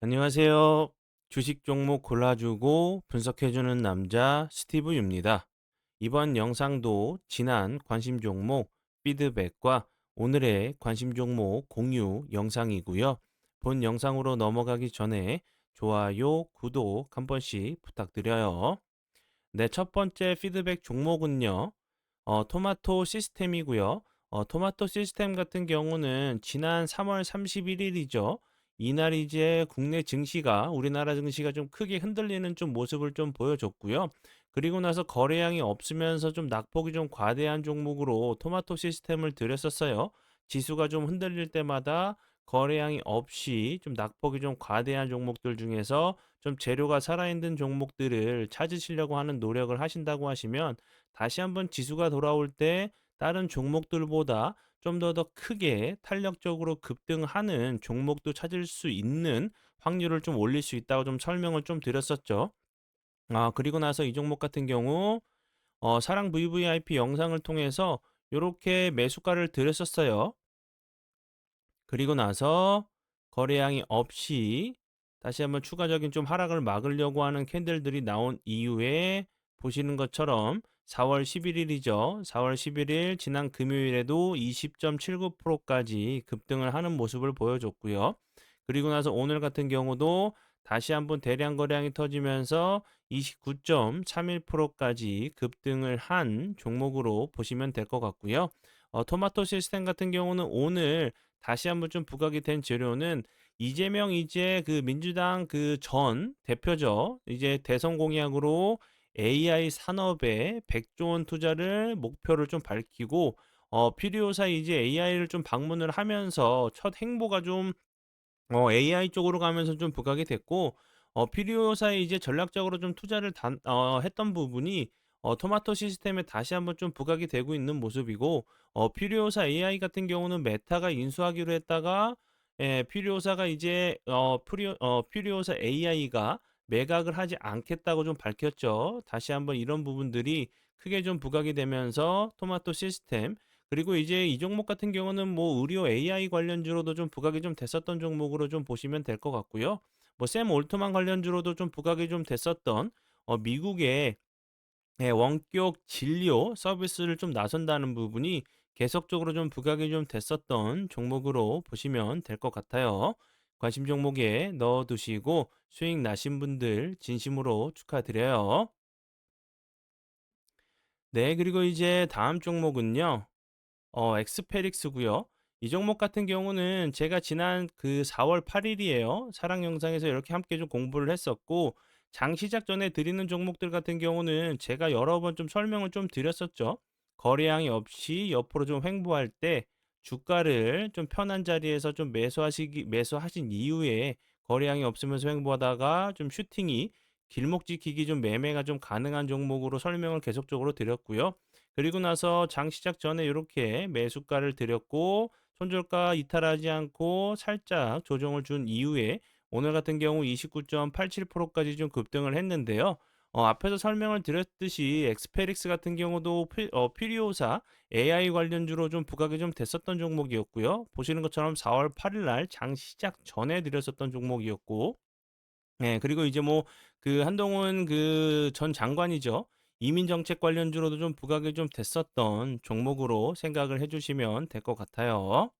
안녕하세요. 주식 종목 골라주고 분석해주는 남자 스티브유입니다. 이번 영상도 지난 관심 종목 피드백과 오늘의 관심 종목 공유 영상이고요. 본 영상으로 넘어가기 전에 좋아요, 구독 한 번씩 부탁드려요. 네, 첫 번째 피드백 종목은요. 토마토 시스템이고요. 토마토 시스템 같은 경우는 지난 3월 31일이죠. 이날 이제 국내 증시가 우리나라 증시가 좀 크게 흔들리는 좀 모습을 좀 보여줬고요. 그리고 나서 거래량이 없으면서 좀 낙폭이 좀 과대한 종목으로 토마토 시스템을 들였었어요. 지수가 좀 흔들릴 때마다 거래량이 없이 좀 낙폭이 좀 과대한 종목들 중에서 좀 재료가 살아있는 종목들을 찾으시려고 하는 노력을 하신다고 하시면 다시 한번 지수가 돌아올 때 다른 종목들보다 좀 더 크게 탄력적으로 급등하는 종목도 찾을 수 있는 확률을 좀 올릴 수 있다고 좀 설명을 좀 드렸었죠. 그리고 나서 이 종목 같은 경우 사랑 VVIP 영상을 통해서 요렇게 매수가를 드렸었어요. 그리고 나서 거래량이 없이 다시 한번 추가적인 좀 하락을 막으려고 하는 캔들들이 나온 이후에 보시는 것처럼 4월 11일이죠. 4월 11일 지난 금요일에도 20.79%까지 급등을 하는 모습을 보여줬고요. 그리고 나서 오늘 같은 경우도 다시 한번 대량 거래량이 터지면서 29.31%까지 급등을 한 종목으로 보시면 될 것 같고요. 토마토 시스템 같은 경우는 오늘 다시 한번 좀 부각이 된 재료는 이재명 이제 그 민주당 그 전 대표죠. 이제 대선 공약으로 AI 산업에 100조 원 투자를 목표를 좀 밝히고 필요사 이제 AI를 좀 방문을 하면서 첫 행보가 좀 AI 쪽으로 가면서 좀 부각이 됐고 필요사에 이제 전략적으로 좀 투자를 했던 부분이 토마토 시스템에 다시 한번 좀 부각이 되고 있는 모습이고 필요사 AI 같은 경우는 메타가 인수하기로 했다가 필요사가 이제 필요사 AI가 매각을 하지 않겠다고 좀 밝혔죠. 다시 한번 이런 부분들이 크게 좀 부각이 되면서 토마토 시스템 그리고 이제 이 종목 같은 경우는 뭐 의료 AI 관련주로도 좀 부각이 좀 됐었던 종목으로 좀 보시면 될 것 같고요. 뭐 샘 올트만 관련주로도 좀 부각이 좀 됐었던 미국의 원격 진료 서비스를 좀 나선다는 부분이 계속적으로 좀 부각이 좀 됐었던 종목으로 보시면 될 것 같아요. 관심 종목에 넣어두시고 수익 나신 분들 진심으로 축하드려요. 네, 그리고 이제 다음 종목은요. 엑스페릭스고요. 이 종목 같은 경우는 제가 지난 그 4월 8일이에요. 사랑 영상에서 이렇게 함께 좀 공부를 했었고 장 시작 전에 드리는 종목들 같은 경우는 제가 여러 번 좀 설명을 좀 드렸었죠. 거래량이 없이 옆으로 좀 횡보할 때 주가를 좀 편한 자리에서 좀 매수하신 이후에 거래량이 없으면서 횡보하다가 좀 슈팅이 길목 지키기 좀 매매가 좀 가능한 종목으로 설명을 계속적으로 드렸고요. 그리고 나서 장 시작 전에 이렇게 매수가를 드렸고 손절가 이탈하지 않고 살짝 조정을 준 이후에 오늘 같은 경우 29.87%까지 좀 급등을 했는데요. 앞에서 설명을 드렸듯이 엑스페릭스 같은 경우도 피리오사 AI 관련주로 좀 부각이 좀 됐었던 종목이었고요. 보시는 것처럼 4월 8일 날 장 시작 전에 드렸었던 종목이었고 네. 그리고 이제 뭐 그 한동훈 그 전 장관이죠. 이민 정책 관련주로도 좀 부각이 좀 됐었던 종목으로 생각을 해 주시면 될 것 같아요.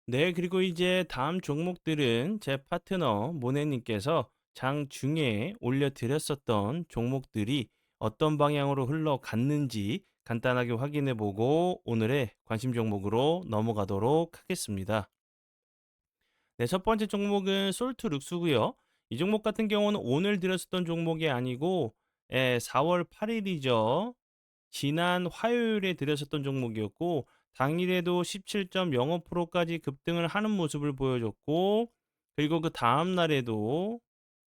네. 그리고 이제 다음 종목들은 제 파트너 모네 님께서 장중에 올려 드렸었던 종목들이 어떤 방향으로 흘러갔는지 간단하게 확인해 보고 오늘의 관심 종목으로 넘어가도록 하겠습니다. 네, 첫 번째 종목은 솔트룩스고요. 이 종목 같은 경우는 오늘 들었었던 종목이 아니고 4월 8일이죠. 지난 화요일에 들었었던 종목이었고 당일에도 17.05%까지 급등을 하는 모습을 보여줬고 그리고 그 다음 날에도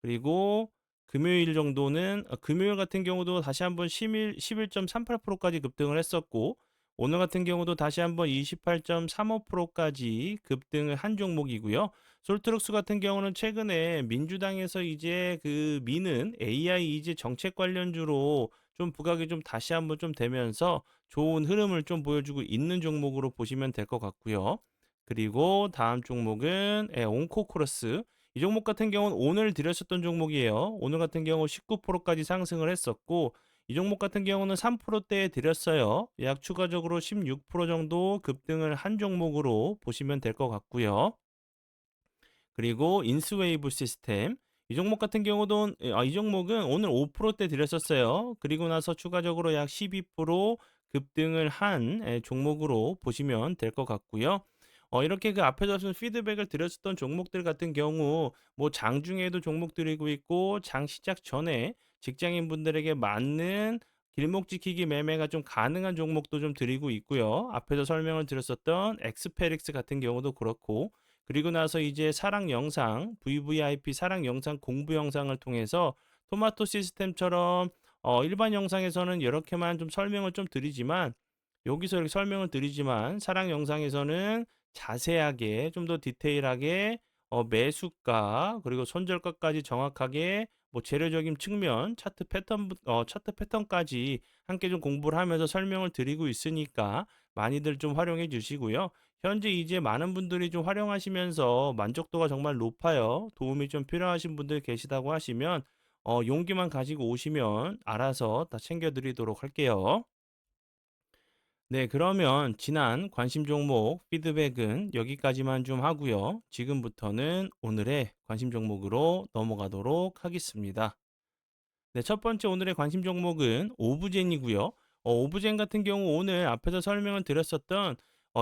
그리고 금요일 정도는 금요일 같은 경우도 다시 한번 11.38%까지 급등을 했었고 오늘 같은 경우도 다시 한번 28.35%까지 급등을 한 종목이고요. 솔트룩스 같은 경우는 최근에 민주당에서 이제 그 미는 AI 이제 정책 관련주로 좀 부각이 좀 다시 한번 좀 되면서 좋은 흐름을 좀 보여주고 있는 종목으로 보시면 될 것 같고요. 그리고 다음 종목은 온코크로스. 이 종목 같은 경우는 오늘 드렸었던 종목이에요. 오늘 같은 경우 19%까지 상승을 했었고 이 종목 같은 경우는 3%대에 드렸어요. 약 추가적으로 16% 정도 급등을 한 종목으로 보시면 될 것 같고요. 그리고 인스웨이브 시스템. 이 종목 같은 경우도 이 종목은 오늘 5%대 드렸었어요. 그리고 나서 추가적으로 약 12% 급등을 한 종목으로 보시면 될 것 같고요. 이렇게 그 앞에서 피드백을 드렸었던 종목들 같은 경우 뭐 장중에도 종목 드리고 있고 장 시작 전에 직장인분들에게 맞는 길목 지키기 매매가 좀 가능한 종목도 좀 드리고 있고요. 앞에서 설명을 드렸었던 엑스페릭스 같은 경우도 그렇고 그리고 나서 이제 사랑 영상, VVIP 사랑 영상 공부 영상을 통해서 토마토 시스템처럼 일반 영상에서는 이렇게만 좀 설명을 좀 드리지만 여기서 이렇게 설명을 드리지만 사랑 영상에서는 자세하게 좀 더 디테일하게 매수가 그리고 손절가까지 정확하게 뭐 재료적인 측면 차트 패턴까지 함께 좀 공부를 하면서 설명을 드리고 있으니까 많이들 좀 활용해 주시고요. 현재 이제 많은 분들이 좀 활용하시면서 만족도가 정말 높아요. 도움이 좀 필요하신 분들 계시다고 하시면 용기만 가지고 오시면 알아서 다 챙겨드리도록 할게요. 네, 그러면 지난 관심 종목 피드백은 여기까지만 좀 하고요. 지금부터는 오늘의 관심 종목으로 넘어가도록 하겠습니다. 네, 첫 번째 오늘의 관심 종목은 오브젠이고요. 오브젠 같은 경우 오늘 앞에서 설명을 드렸었던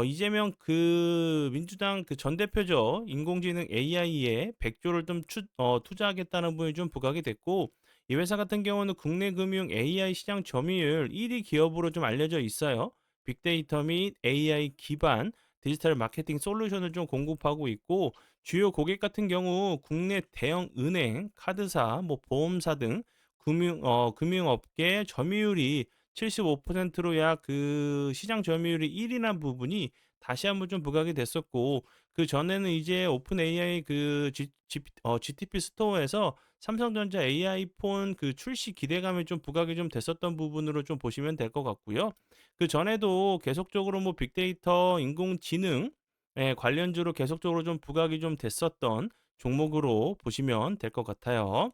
이재명 그 민주당 그 전 대표죠. 인공지능 AI에 100조를 좀 투자하겠다는 분이 좀 부각이 됐고 이 회사 같은 경우는 국내 금융 AI 시장 점유율 1위 기업으로 좀 알려져 있어요. 빅데이터 및 AI 기반 디지털 마케팅 솔루션을 좀 공급하고 있고 주요 고객 같은 경우 국내 대형 은행, 카드사, 뭐 보험사 등 금융업계 점유율이 75%로 약 그 시장 점유율이 1위란 부분이 다시 한번 좀 부각이 됐었고 그전에는 이제 오픈 AI 그 GTP 스토어에서 삼성전자 AI 폰 그 출시 기대감이 좀 부각이 좀 됐었던 부분으로 좀 보시면 될 것 같고요. 그전에도 계속적으로 뭐 빅데이터, 인공지능 관련주로 계속적으로 좀 부각이 좀 됐었던 종목으로 보시면 될 것 같아요.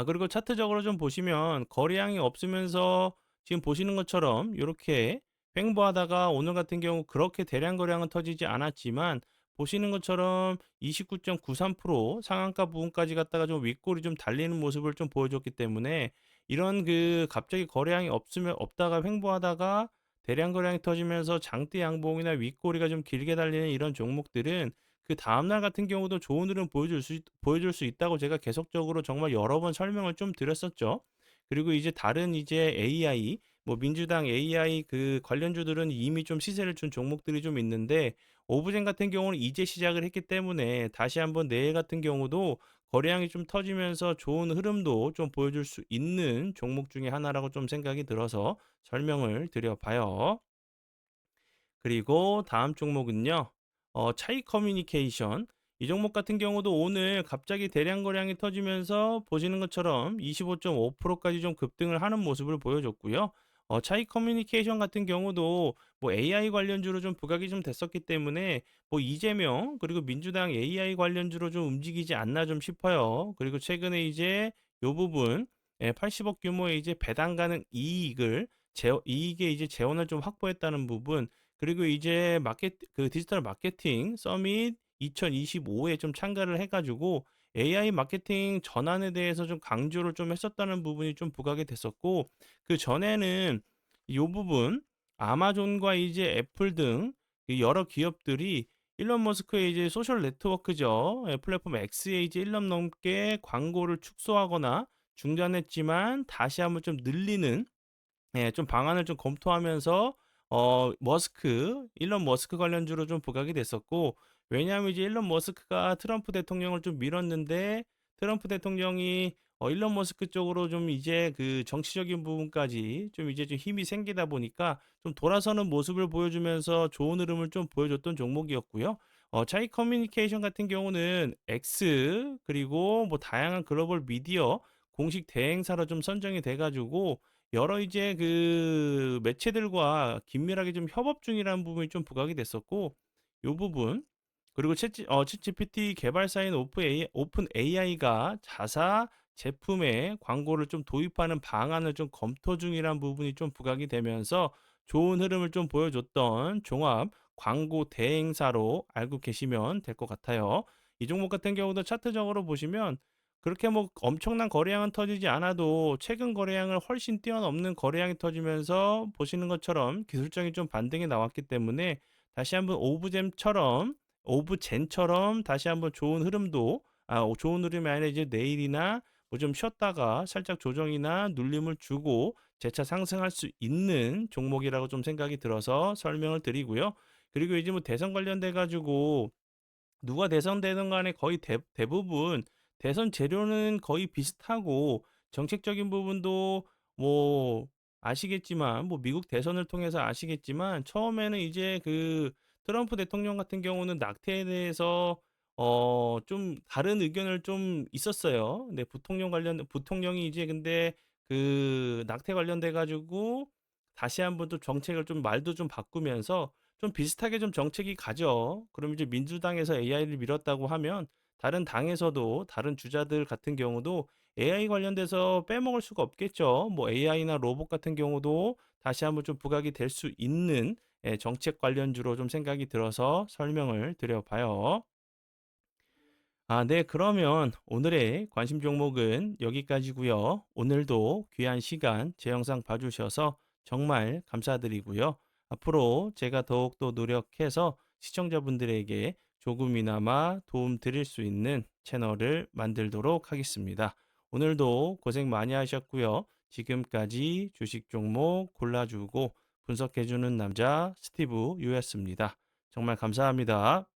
그리고 차트적으로 좀 보시면 거래량이 없으면서 지금 보시는 것처럼 이렇게 횡보하다가 오늘 같은 경우 그렇게 대량 거래량은 터지지 않았지만 보시는 것처럼 29.93% 상한가 부분까지 갔다가 좀 윗골이 좀 달리는 모습을 좀 보여줬기 때문에 이런 그 갑자기 거래량이 없으면 없다가 횡보하다가 대량 거래량이 터지면서 장대 양봉이나 윗꼬리가 좀 길게 달리는 이런 종목들은 그 다음날 같은 경우도 좋은 흐름 보여줄 수 있다고 제가 계속적으로 정말 여러 번 설명을 좀 드렸었죠. 그리고 이제 다른 이제 AI, 뭐 민주당 AI 그 관련주들은 이미 좀 시세를 준 종목들이 좀 있는데 오브젠 같은 경우는 이제 시작을 했기 때문에 다시 한번 내일 같은 경우도 거래량이 좀 터지면서 좋은 흐름도 좀 보여줄 수 있는 종목 중에 하나라고 좀 생각이 들어서 설명을 드려봐요. 그리고 다음 종목은요. 차이 커뮤니케이션. 이 종목 같은 경우도 오늘 갑자기 대량 거래량이 터지면서 보시는 것처럼 25.5%까지 좀 급등을 하는 모습을 보여줬고요. 차이 커뮤니케이션 같은 경우도 뭐 AI 관련주로 좀 부각이 좀 됐었기 때문에 뭐 이재명 그리고 민주당 AI 관련주로 좀 움직이지 않나 좀 싶어요. 그리고 최근에 이제 요 부분 80억 규모의 이제 배당 가능 이익에 이제 재원을 좀 확보했다는 부분 그리고 이제 디지털 마케팅 서밋 2025에 좀 참가를 해 가지고 AI 마케팅 전환에 대해서 좀 강조를 좀 했었다는 부분이 좀 부각이 됐었고 그전에는 요 부분 아마존과 이제 애플 등 그 여러 기업들이 일론 머스크의 이제 소셜 네트워크죠. 플랫폼 X에 이제 1년 넘게 광고를 축소하거나 중단했지만 다시 한번 좀 늘리는 좀 방안을 좀 검토하면서 일론 머스크 관련주로 좀 부각이 됐었고 왜냐하면 이제 일론 머스크가 트럼프 대통령을 좀 밀었는데 트럼프 대통령이 일론 머스크 쪽으로 좀 이제 그 정치적인 부분까지 좀 이제 좀 힘이 생기다 보니까 좀 돌아서는 모습을 보여주면서 좋은 흐름을 좀 보여줬던 종목이었고요. 차이 커뮤니케이션 같은 경우는 X 그리고 뭐 다양한 글로벌 미디어 공식 대행사로 좀 선정이 돼가지고 여러 이제 그 매체들과 긴밀하게 좀 협업 중이라는 부분이 좀 부각이 됐었고 요 부분 그리고 챗GPT 개발사인 오픈 AI가 자사 제품에 광고를 좀 도입하는 방안을 좀 검토 중이란 부분이 좀 부각이 되면서 좋은 흐름을 좀 보여줬던 종합 광고 대행사로 알고 계시면 될 것 같아요. 이 종목 같은 경우도 차트적으로 보시면 그렇게 뭐 엄청난 거래량은 터지지 않아도 최근 거래량을 훨씬 뛰어넘는 거래량이 터지면서 보시는 것처럼 기술적인 좀 반등이 나왔기 때문에 다시 한번 오브젠처럼 다시 한번 좋은 흐름도 좋은 흐름이 아니라 이제 내일이나 뭐 좀 쉬었다가 살짝 조정이나 눌림을 주고 재차 상승할 수 있는 종목이라고 좀 생각이 들어서 설명을 드리고요. 그리고 이제 뭐 대선 관련돼 가지고 누가 대선되든 간에 거의 대부분 대선 재료는 거의 비슷하고 정책적인 부분도 뭐 아시겠지만 뭐 미국 대선을 통해서 아시겠지만 처음에는 이제 그 트럼프 대통령 같은 경우는 낙태에 대해서 좀 다른 의견을 좀 있었어요. 근데 부통령이 이제 근데 그 낙태 관련돼 가지고 다시 한번 또 정책을 좀 말도 좀 바꾸면서 좀 비슷하게 좀 정책이 가죠. 그럼 이제 민주당에서 AI를 밀었다고 하면 다른 당에서도 다른 주자들 같은 경우도 AI 관련돼서 빼먹을 수가 없겠죠. 뭐 AI나 로봇 같은 경우도 다시 한번 좀 부각이 될 수 있는 정책 관련주로 좀 생각이 들어서 설명을 드려봐요. 네. 그러면 오늘의 관심 종목은 여기까지고요. 오늘도 귀한 시간 제 영상 봐주셔서 정말 감사드리고요. 앞으로 제가 더욱더 노력해서 시청자분들에게 조금이나마 도움 드릴 수 있는 채널을 만들도록 하겠습니다. 오늘도 고생 많이 하셨고요. 지금까지 주식 종목 골라주고 분석해주는 남자 스티브 유였습니다. 정말 감사합니다.